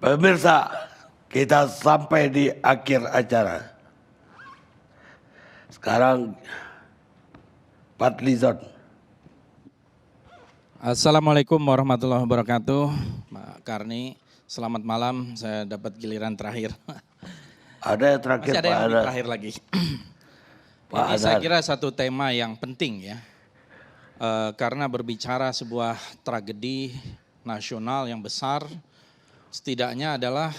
Pemirsa, kita sampai di akhir acara. Sekarang Fadlizon. Assalamualaikum warahmatullahi wabarakatuh. Pak Karni, selamat malam. Saya dapat giliran terakhir. Ada yang terakhir, Masih ada Pak yang Adar. terakhir lagi. Pak Ini saya Adar. kira satu tema yang penting ya. Karena berbicara sebuah tragedi nasional yang besar, setidaknya adalah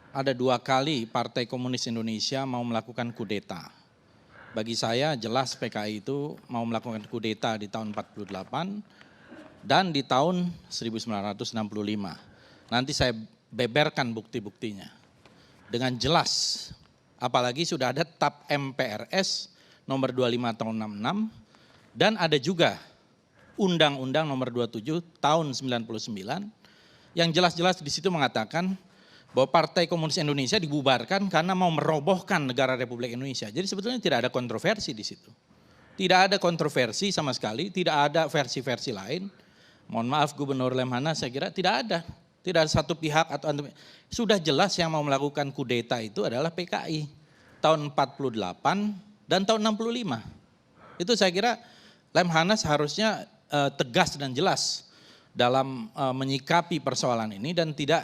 ada 2 kali Partai Komunis Indonesia mau melakukan kudeta. Bagi saya jelas PKI itu mau melakukan kudeta di tahun 48 dan di tahun 1965. Nanti saya beberkan bukti-buktinya dengan jelas. Apalagi sudah ada TAP MPRS nomor 25 tahun 66 dan ada juga Undang-Undang nomor 27 tahun 99 yang jelas-jelas di situ mengatakan bahwa Partai Komunis Indonesia dibubarkan karena mau merobohkan negara Republik Indonesia. Jadi sebetulnya tidak ada kontroversi di situ. Tidak ada kontroversi sama sekali, tidak ada versi-versi lain. Mohon maaf Gubernur Lemhanas, saya kira tidak ada. Tidak ada satu pihak atau sudah jelas yang mau melakukan kudeta itu adalah PKI tahun 48 dan tahun 65. Itu saya kira Lemhanas harusnya tegas dan jelas dalam menyikapi persoalan ini dan tidak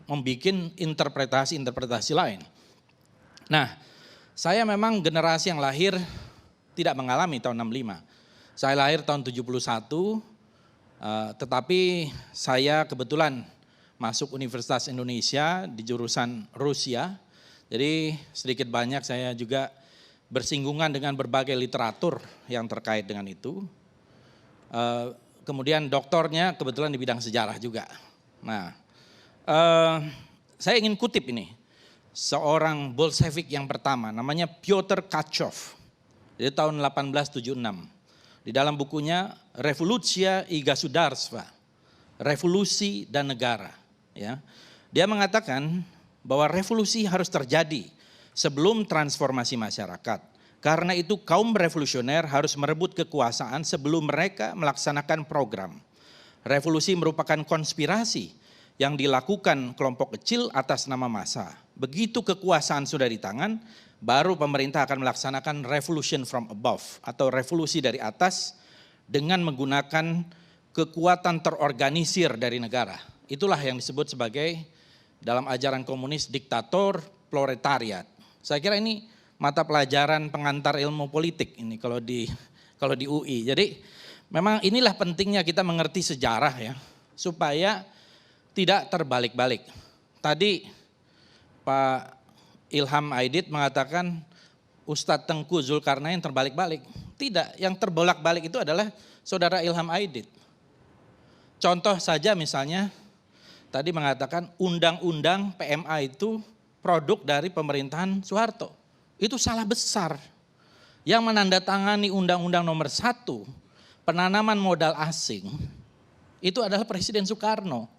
membuat interpretasi-interpretasi lain. Nah, saya memang generasi yang lahir tidak mengalami tahun 65. Saya lahir tahun 71, tetapi saya kebetulan masuk Universitas Indonesia di jurusan Rusia. Jadi sedikit banyak saya juga bersinggungan dengan berbagai literatur yang terkait dengan itu. Kemudian doktornya kebetulan di bidang sejarah juga. Nah, saya ingin kutip ini, seorang Bolshevik yang pertama namanya Pyotr Kachov, dari tahun 1876. Di dalam bukunya Revolutia i Gasudarstva, Revolusi dan Negara. Ya, dia mengatakan bahwa revolusi harus terjadi sebelum transformasi masyarakat. Karena itu kaum revolusioner harus merebut kekuasaan sebelum mereka melaksanakan program. Revolusi merupakan konspirasi yang dilakukan kelompok kecil atas nama massa. Begitu kekuasaan sudah di tangan, baru pemerintah akan melaksanakan revolution from above atau revolusi dari atas dengan menggunakan kekuatan terorganisir dari negara. Itulah yang disebut sebagai dalam ajaran komunis diktator proletariat. Saya kira ini mata pelajaran pengantar ilmu politik ini kalau di UI. Jadi memang inilah pentingnya kita mengerti sejarah ya, supaya tidak terbalik-balik. Tadi Pak Ilham Aidit mengatakan Ustadz Tengku Zulkarnain terbalik-balik. Tidak, yang terbolak-balik itu adalah saudara Ilham Aidit. Contoh saja misalnya tadi mengatakan undang-undang PMA itu produk dari pemerintahan Soeharto. Itu salah besar. Yang menandatangani undang-undang nomor 1 penanaman modal asing itu adalah Presiden Soekarno.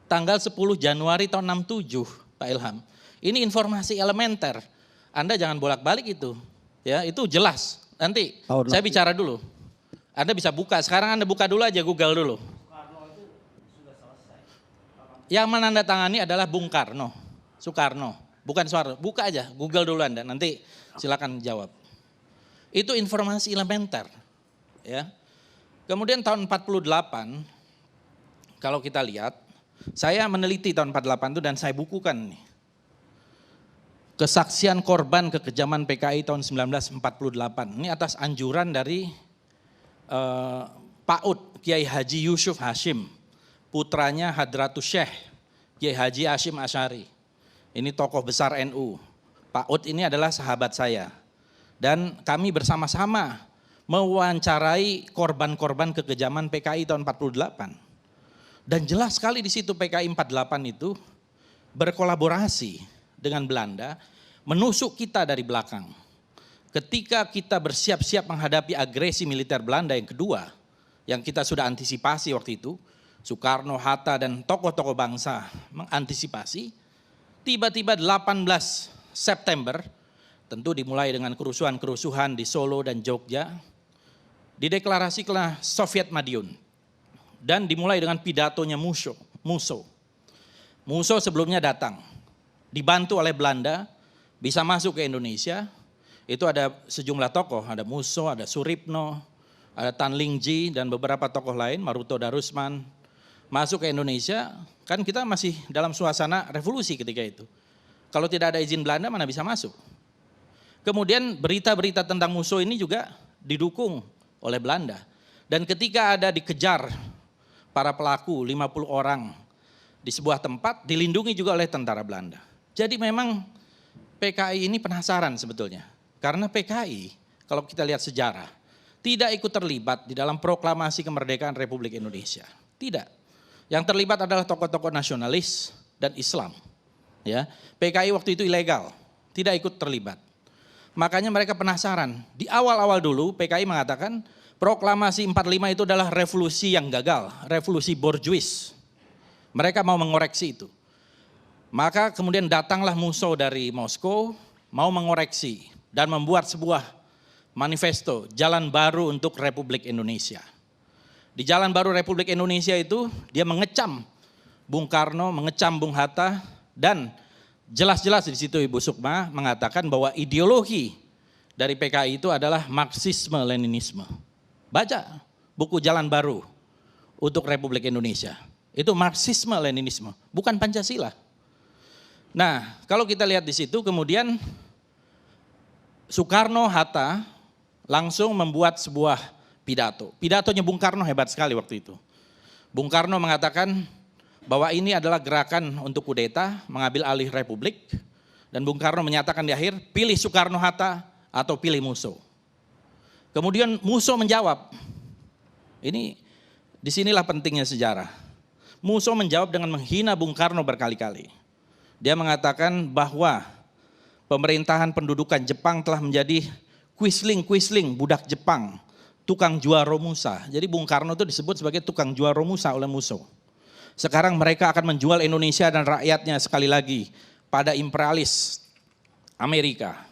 Tanggal 10 Januari tahun 67 Pak Ilham. Ini informasi elementer. Anda jangan bolak-balik itu. Ya, itu jelas. Nanti saya bicara dulu. Anda bisa buka, sekarang Anda buka dulu aja Google dulu. Yang menandatangani adalah Bung Karno, Soekarno, bukan Soeharto. Buka aja, Google dulu Anda, nanti silakan jawab. Itu informasi elementer. Ya. Kemudian tahun 48, kalau kita lihat, saya meneliti tahun 48 itu dan saya bukukan nih. Kesaksian korban kekejaman PKI tahun 1948. Ini atas anjuran dari PAUD, Kiai Haji Yusuf Hashim, putranya Hadratus Syekh, Kiai Haji Hashim Asy'ari. Ini tokoh besar NU. PAUD ini adalah sahabat saya. Dan kami bersama-sama mewawancarai korban-korban kekejaman PKI tahun 48. Dan jelas sekali di situ PKI 48 itu berkolaborasi dengan Belanda, menusuk kita dari belakang. Ketika kita bersiap-siap menghadapi agresi militer Belanda yang kedua, yang kita sudah antisipasi waktu itu, Soekarno, Hatta dan tokoh-tokoh bangsa mengantisipasi, tiba-tiba 18 September, tentu dimulai dengan kerusuhan-kerusuhan di Solo dan Jogja, dideklarasikanlah Soviet Madiun dan dimulai dengan pidatonya Musso. Musso sebelumnya datang, dibantu oleh Belanda, bisa masuk ke Indonesia. Itu ada sejumlah tokoh, ada Musso, ada Suripno, ada Tan Ling Ji, dan beberapa tokoh lain, Maruto Darusman, masuk ke Indonesia. Kan kita masih dalam suasana revolusi ketika itu. Kalau tidak ada izin Belanda mana bisa masuk. Kemudian berita-berita tentang Musso ini juga didukung oleh Belanda. Dan ketika ada dikejar para pelaku 50 orang di sebuah tempat, dilindungi juga oleh tentara Belanda. Jadi memang PKI ini penasaran sebetulnya. Karena PKI kalau kita lihat sejarah tidak ikut terlibat di dalam proklamasi kemerdekaan Republik Indonesia. Tidak. Yang terlibat adalah tokoh-tokoh nasionalis dan Islam. Ya, PKI waktu itu ilegal, tidak ikut terlibat. Makanya mereka penasaran. Di awal-awal dulu PKI mengatakan proklamasi 45 itu adalah revolusi yang gagal, revolusi borjuis. Mereka mau mengoreksi itu. Maka kemudian datanglah Musso dari Moskow, mau mengoreksi dan membuat sebuah manifesto Jalan Baru untuk Republik Indonesia. Di Jalan Baru Republik Indonesia itu dia mengecam Bung Karno, mengecam Bung Hatta, dan jelas-jelas di situ Ibu Sukma mengatakan bahwa ideologi dari PKI itu adalah Marxisme-Leninisme. Baca buku Jalan Baru untuk Republik Indonesia. Itu Marxisme-Leninisme, bukan Pancasila. Nah, kalau kita lihat di situ kemudian Soekarno Hatta langsung membuat sebuah pidato. Pidatonya Bung Karno hebat sekali waktu itu. Bung Karno mengatakan bahwa ini adalah gerakan untuk kudeta, mengambil alih Republik. Dan Bung Karno menyatakan di akhir, pilih Soekarno-Hatta atau pilih Musso. Kemudian Musso menjawab, ini disinilah pentingnya sejarah. Musso menjawab dengan menghina Bung Karno berkali-kali. Dia mengatakan bahwa pemerintahan pendudukan Jepang telah menjadi Quisling budak Jepang, tukang jual romusa. Jadi Bung Karno itu disebut sebagai tukang jual romusa oleh Musso. Sekarang mereka akan menjual Indonesia dan rakyatnya sekali lagi pada imperialis Amerika.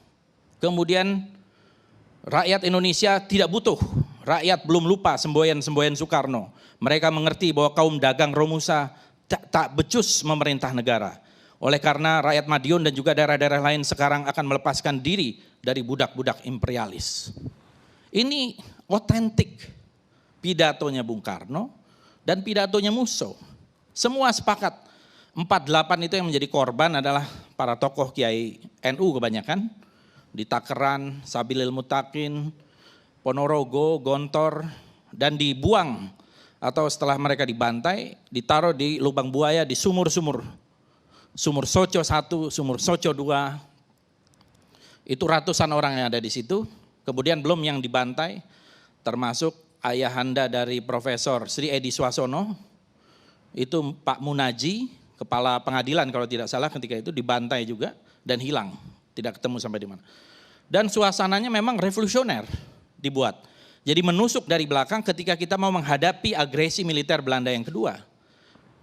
Kemudian rakyat Indonesia tidak butuh, rakyat belum lupa semboyan-semboyan Soekarno. Mereka mengerti bahwa kaum dagang romusa tak becus memerintah negara. Oleh karena rakyat Madiun dan juga daerah-daerah lain sekarang akan melepaskan diri dari budak-budak imperialis. Ini otentik pidatonya Bung Karno dan pidatonya Musso. Semua sepakat, 48 itu yang menjadi korban adalah para tokoh Kiai NU kebanyakan. Di Takeran, Sabilil Mutakin, Ponorogo, Gontor, dan dibuang atau setelah mereka dibantai, ditaruh di lubang buaya di sumur-sumur. Sumur Soco 1, Sumur Soco 2, itu ratusan orang yang ada di situ. Kemudian belum yang dibantai, termasuk ayahanda dari Profesor Sri Edi Swasono, itu Pak Munaji, kepala pengadilan kalau tidak salah ketika itu dibantai juga dan hilang, tidak ketemu sampai di mana. Dan suasananya memang revolusioner dibuat. Jadi menusuk dari belakang ketika kita mau menghadapi agresi militer Belanda yang kedua.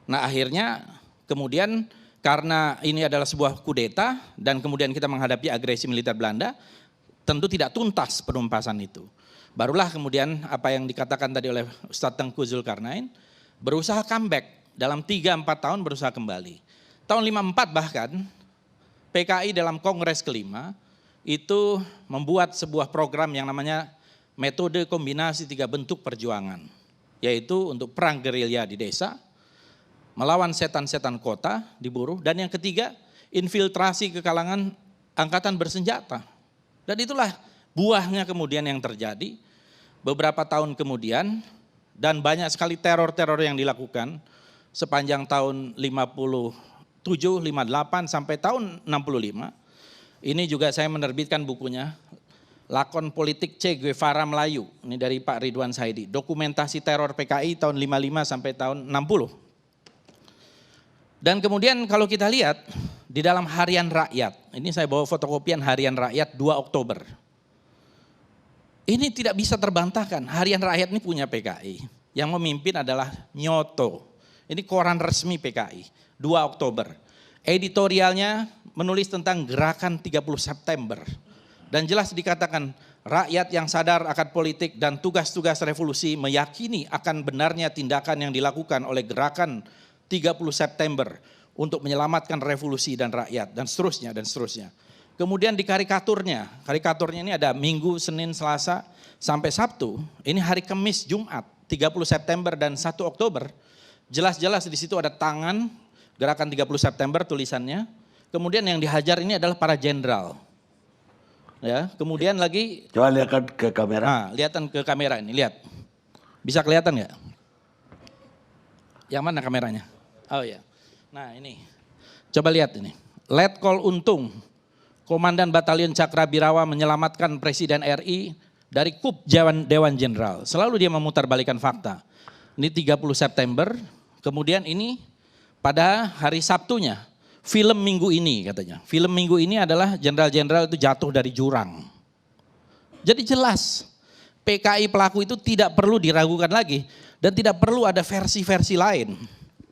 Nah akhirnya kemudian karena ini adalah sebuah kudeta dan kemudian kita menghadapi agresi militer Belanda, tentu tidak tuntas penumpasan itu. Barulah kemudian apa yang dikatakan tadi oleh Ustadz Tengku Zulkarnain, berusaha comeback, dalam 3-4 tahun berusaha kembali. Tahun 54 bahkan, PKI dalam Kongres kelima, itu membuat sebuah program yang namanya metode kombinasi 3 bentuk perjuangan. Yaitu untuk perang gerilya di desa, melawan setan-setan kota di buruh, dan yang ketiga infiltrasi ke kalangan angkatan bersenjata. Dan itulah buahnya kemudian yang terjadi beberapa tahun kemudian, dan banyak sekali teror-teror yang dilakukan sepanjang tahun 57, 58 sampai tahun 65. Ini juga saya menerbitkan bukunya, Lakon Politik Che Guevara Melayu, ini dari Pak Ridwan Saidi, dokumentasi teror PKI tahun 55 sampai tahun 60. Dan kemudian kalau kita lihat di dalam Harian Rakyat, ini saya bawa fotokopian Harian Rakyat 2 Oktober. Ini tidak bisa terbantahkan, Harian Rakyat ini punya PKI, yang memimpin adalah Nyoto. Ini koran resmi PKI, 2 Oktober. Editorialnya menulis tentang gerakan 30 September. Dan jelas dikatakan rakyat yang sadar akan politik dan tugas-tugas revolusi meyakini akan benarnya tindakan yang dilakukan oleh gerakan 30 September untuk menyelamatkan revolusi dan rakyat dan seterusnya dan seterusnya. Kemudian di karikaturnya ini ada Minggu, Senin, Selasa sampai Sabtu. Ini hari Kamis, Jumat, 30 September dan 1 Oktober. Jelas-jelas di situ ada tangan, gerakan 30 September tulisannya. Kemudian yang dihajar ini adalah para jenderal. Ya, kemudian lagi Coba lihatkan ke kamera. nah, lihatan ke kamera ini, lihat. Bisa kelihatan nggak? Yang mana kameranya? Oh ya. Nah, ini. Coba lihat ini. Letkol Untung, Komandan Batalion Cakrabirawa menyelamatkan Presiden RI dari kup Dewan Jenderal. Selalu dia memutarbalikkan fakta. Ini 30 September, kemudian ini pada hari Sabtunya, film minggu ini katanya. Film minggu ini adalah jenderal-jenderal itu jatuh dari jurang. Jadi jelas, PKI pelaku itu tidak perlu diragukan lagi dan tidak perlu ada versi-versi lain.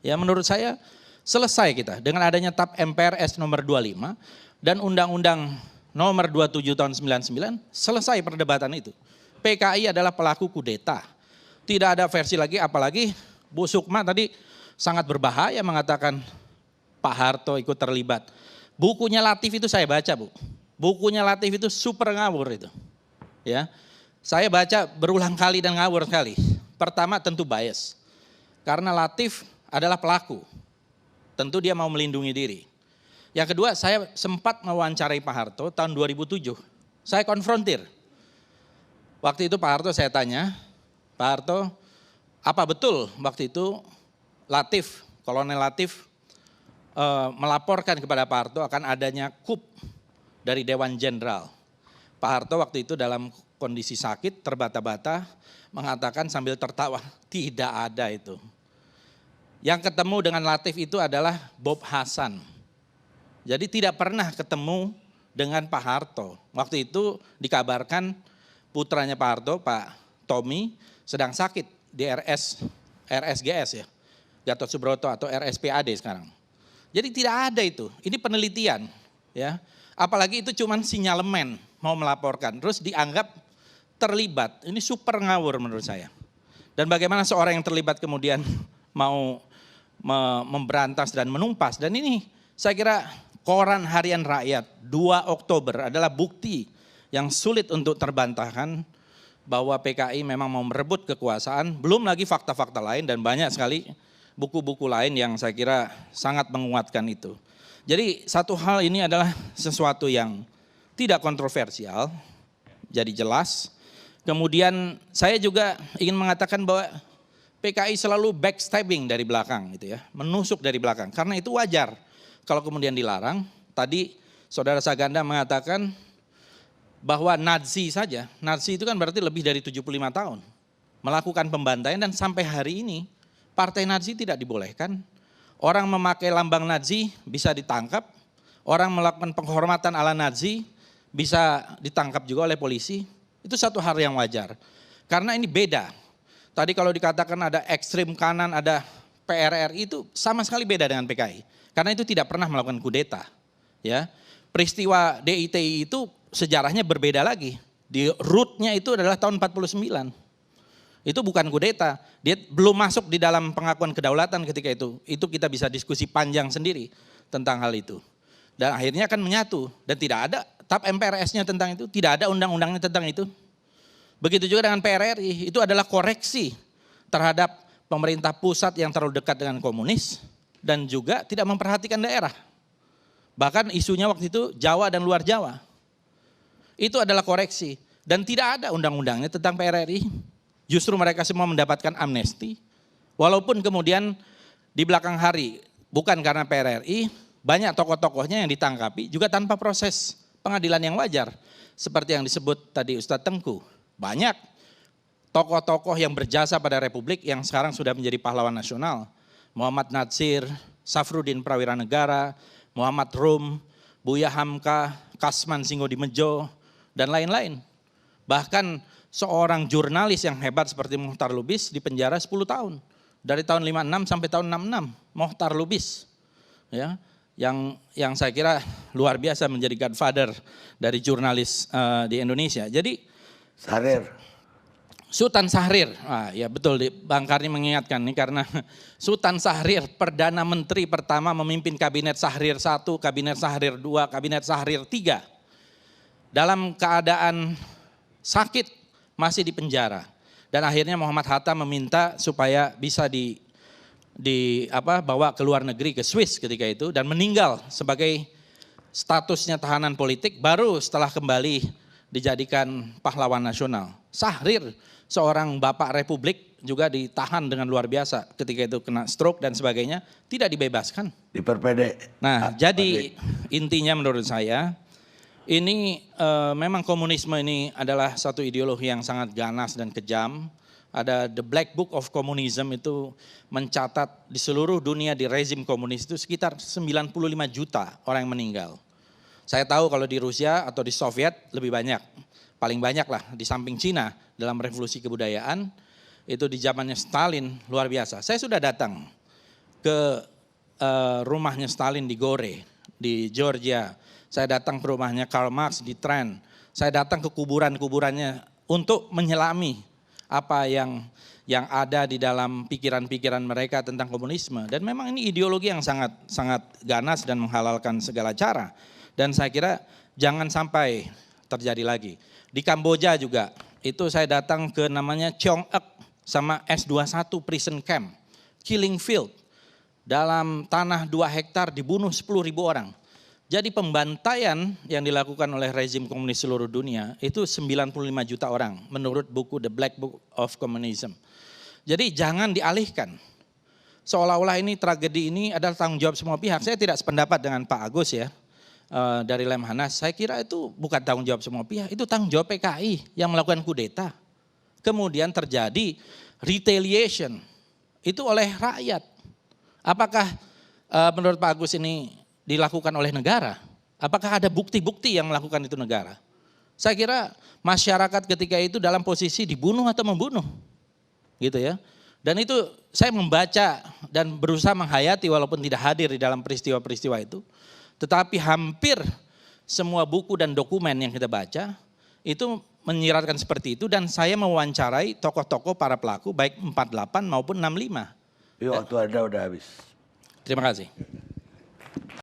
Ya menurut saya selesai kita dengan adanya TAP MPRS nomor 25 dan Undang-Undang nomor 27 tahun 99, selesai perdebatan itu. PKI adalah pelaku kudeta. Tidak ada versi lagi, apalagi Bu Sukma tadi sangat berbahaya mengatakan Pak Harto ikut terlibat. Bukunya Latif itu saya baca, Bu. Bukunya Latif itu super ngawur itu. Ya. Saya baca berulang kali dan ngawur sekali. Pertama tentu bias. Karena Latif adalah pelaku. Tentu dia mau melindungi diri. Yang kedua, saya sempat mewawancarai Pak Harto tahun 2007. Saya konfrontir. Waktu itu Pak Harto saya tanya, Pak Harto, apa betul waktu itu Latif, Kolonel Latif melaporkan kepada Pak Harto akan adanya kup dari Dewan Jenderal. Pak Harto waktu itu dalam kondisi sakit, terbata-bata, mengatakan sambil tertawa, tidak ada itu. Yang ketemu dengan Latif itu adalah Bob Hasan. Jadi tidak pernah ketemu dengan Pak Harto. Waktu itu dikabarkan putranya Pak Harto, Pak Tommy, sedang sakit di RSGS ya, Gatot Subroto atau RSPAD sekarang. Jadi tidak ada itu, ini penelitian ya. Apalagi itu cuman sinyalemen mau melaporkan, terus dianggap terlibat. Ini super ngawur menurut saya. Dan bagaimana seorang yang terlibat kemudian mau memberantas dan menumpas. Dan ini saya kira Koran Harian Rakyat 2 Oktober adalah bukti yang sulit untuk terbantahkan bahwa PKI memang mau merebut kekuasaan, belum lagi fakta-fakta lain dan banyak sekali buku-buku lain yang saya kira sangat menguatkan itu. Jadi satu hal ini adalah sesuatu yang tidak kontroversial, jadi jelas. Kemudian saya juga ingin mengatakan bahwa PKI selalu backstabbing dari belakang gitu ya, menusuk dari belakang karena itu wajar. Kalau kemudian dilarang, tadi Saudara Saganda mengatakan bahwa Nazi saja, Nazi itu kan berarti lebih dari 75 tahun, melakukan pembantaian dan sampai hari ini partai Nazi tidak dibolehkan. Orang memakai lambang Nazi bisa ditangkap, orang melakukan penghormatan ala Nazi bisa ditangkap juga oleh polisi. Itu satu hal yang wajar, karena ini beda. Tadi kalau dikatakan ada ekstrim kanan, ada PRRI itu sama sekali beda dengan PKI. Karena itu tidak pernah melakukan kudeta. Ya. Peristiwa DITI itu sejarahnya berbeda lagi. Di rootnya itu adalah tahun 49. Itu bukan kudeta. Dia belum masuk di dalam pengakuan kedaulatan ketika itu. Itu kita bisa diskusi panjang sendiri tentang hal itu. Dan akhirnya akan menyatu. Dan tidak ada TAP MPRS-nya tentang itu. Tidak ada undang-undangnya tentang itu. Begitu juga dengan PRRI. Itu adalah koreksi terhadap pemerintah pusat yang terlalu dekat dengan komunis. Dan juga tidak memperhatikan daerah. Bahkan isunya waktu itu Jawa dan luar Jawa. Itu adalah koreksi. Dan tidak ada undang-undangnya tentang PRRI. Justru mereka semua mendapatkan amnesti. Walaupun kemudian di belakang hari, bukan karena PRRI, banyak tokoh-tokohnya yang ditangkapi juga tanpa proses pengadilan yang wajar. Seperti yang disebut tadi Ustadz Tengku. Banyak tokoh-tokoh yang berjasa pada Republik yang sekarang sudah menjadi pahlawan nasional. Muhammad Natsir, Safruddin Prawiranegara, Muhammad Rum, Buya Hamka, Kasman Singodimedjo, dan lain-lain. Bahkan seorang jurnalis yang hebat seperti Mohtar Lubis dipenjara 10 tahun. Dari tahun 56 sampai tahun 66, Mohtar Lubis. Ya, yang saya kira luar biasa menjadi godfather dari jurnalis di Indonesia. Jadi Sarir. Sultan Syahrir, ya betul Bang Karni mengingatkan nih karena Sultan Syahrir Perdana Menteri pertama memimpin Kabinet Syahrir 1, Kabinet Syahrir 2, Kabinet Syahrir 3. Dalam keadaan sakit masih di penjara. Dan akhirnya Muhammad Hatta meminta supaya bisa bawa ke luar negeri ke Swiss ketika itu dan meninggal sebagai statusnya tahanan politik baru setelah kembali dijadikan pahlawan nasional. Syahrir seorang bapak republik juga ditahan dengan luar biasa ketika itu kena stroke dan sebagainya, tidak dibebaskan. Diperpendek. Nah, jadi intinya menurut saya ini memang komunisme ini adalah satu ideologi yang sangat ganas dan kejam. Ada The Black Book of Communism itu mencatat di seluruh dunia di rezim komunis itu sekitar 95 juta orang yang meninggal. Saya tahu kalau di Rusia atau di Soviet lebih banyak. Paling banyak lah di samping Cina dalam revolusi kebudayaan itu di zamannya Stalin luar biasa. Saya sudah datang ke rumahnya Stalin di Gore di Georgia. Saya datang ke rumahnya Karl Marx di Trent. Saya datang ke kuburan-kuburannya untuk menyelami apa yang ada di dalam pikiran-pikiran mereka tentang komunisme. Dan memang ini ideologi yang sangat ganas dan menghalalkan segala cara. Dan saya kira jangan sampai terjadi lagi. Di Kamboja juga, itu saya datang ke namanya Cheong Ek sama S21 Prison Camp, Killing Field. Dalam tanah 2 hektar dibunuh 10.000 orang. Jadi pembantaian yang dilakukan oleh rezim komunis seluruh dunia itu 95 juta orang menurut buku The Black Book of Communism. Jadi jangan dialihkan. Seolah-olah ini tragedi ini adalah tanggung jawab semua pihak. Saya tidak sependapat dengan Pak Agus ya. Dari Lemhanas, saya kira itu bukan tanggung jawab semua pihak, itu tanggung jawab PKI yang melakukan kudeta. Kemudian terjadi retaliation, itu oleh rakyat. Apakah menurut Pak Agus ini dilakukan oleh negara? Apakah ada bukti-bukti yang melakukan itu negara? Saya kira masyarakat ketika itu dalam posisi dibunuh atau membunuh. Gitu ya. Dan itu saya membaca dan berusaha menghayati walaupun tidak hadir di dalam peristiwa-peristiwa itu. Tetapi hampir semua buku dan dokumen yang kita baca itu menyiratkan seperti itu dan saya mewawancarai tokoh-tokoh para pelaku baik 48 maupun 65. Waktu Anda udah habis. Terima kasih.